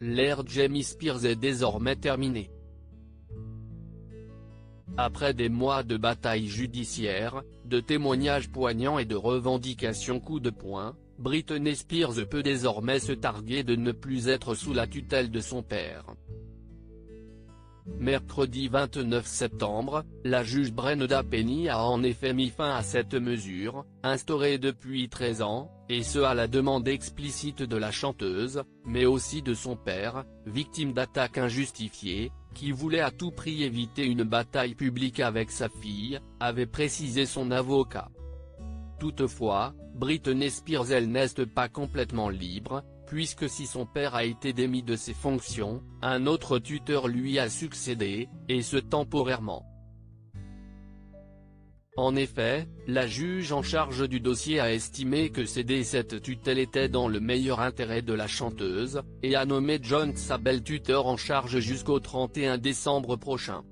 L'ère Jamie Spears est désormais terminée. Après des mois de bataille judiciaire, de témoignages poignants et de revendications coup de poing, Britney Spears peut désormais se targuer de ne plus être sous la tutelle de son père. Mercredi 29 septembre, la juge Brenda Penny a en effet mis fin à cette mesure, instaurée depuis 13 ans, et ce à la demande explicite de la chanteuse, mais aussi de son père, victime d'attaques injustifiées, qui voulait à tout prix éviter une bataille publique avec sa fille, avait précisé son avocat. Toutefois, Britney Spears elle n'est pas complètement libre, puisque si son père a été démis de ses fonctions, un autre tuteur lui a succédé, et ce temporairement. En effet, la juge en charge du dossier a estimé que céder cette tutelle était dans le meilleur intérêt de la chanteuse, et a nommé John Sabel tuteur en charge jusqu'au 31 décembre prochain.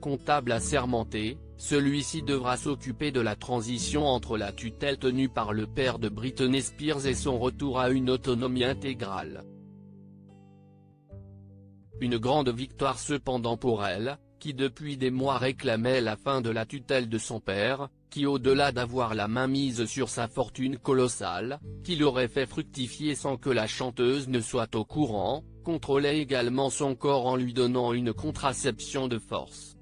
Comptable assermenté, celui-ci devra s'occuper de la transition entre la tutelle tenue par le père de Britney Spears et son retour à une autonomie intégrale. Une grande victoire cependant pour elle, qui depuis des mois réclamait la fin de la tutelle de son père, qui au-delà d'avoir la main mise sur sa fortune colossale, qui l'aurait fait fructifier sans que la chanteuse ne soit au courant, contrôlait également son corps en lui donnant une contraception de force.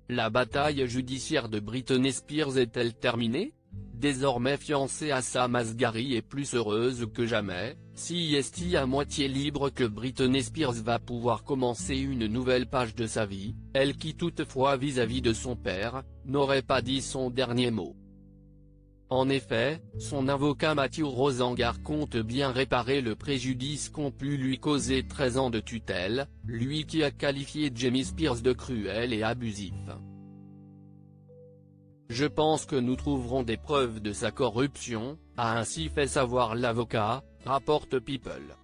La bataille judiciaire de Britney Spears est-elle terminée? Désormais fiancée à Sam Asghari et plus heureuse que jamais, si est à moitié libre que Britney Spears va pouvoir commencer une nouvelle page de sa vie, elle qui toutefois vis-à-vis de son père, n'aurait pas dit son dernier mot. En effet, son avocat Matthew Rosengart compte bien réparer le préjudice qu'ont pu lui causer 13 ans de tutelle, lui qui a qualifié Jamie Spears de cruel et abusif. Je pense que nous trouverons des preuves de sa corruption, a ainsi fait savoir l'avocat, rapporte People.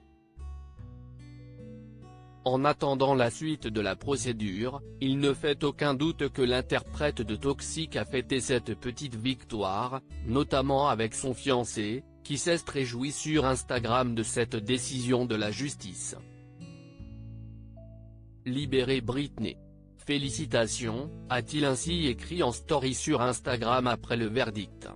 En attendant la suite de la procédure, il ne fait aucun doute que l'interprète de Toxic a fêté cette petite victoire, notamment avec son fiancé, qui s'est réjoui sur Instagram de cette décision de la justice. Libérez Britney. Félicitations, a-t-il ainsi écrit en story sur Instagram après le verdict.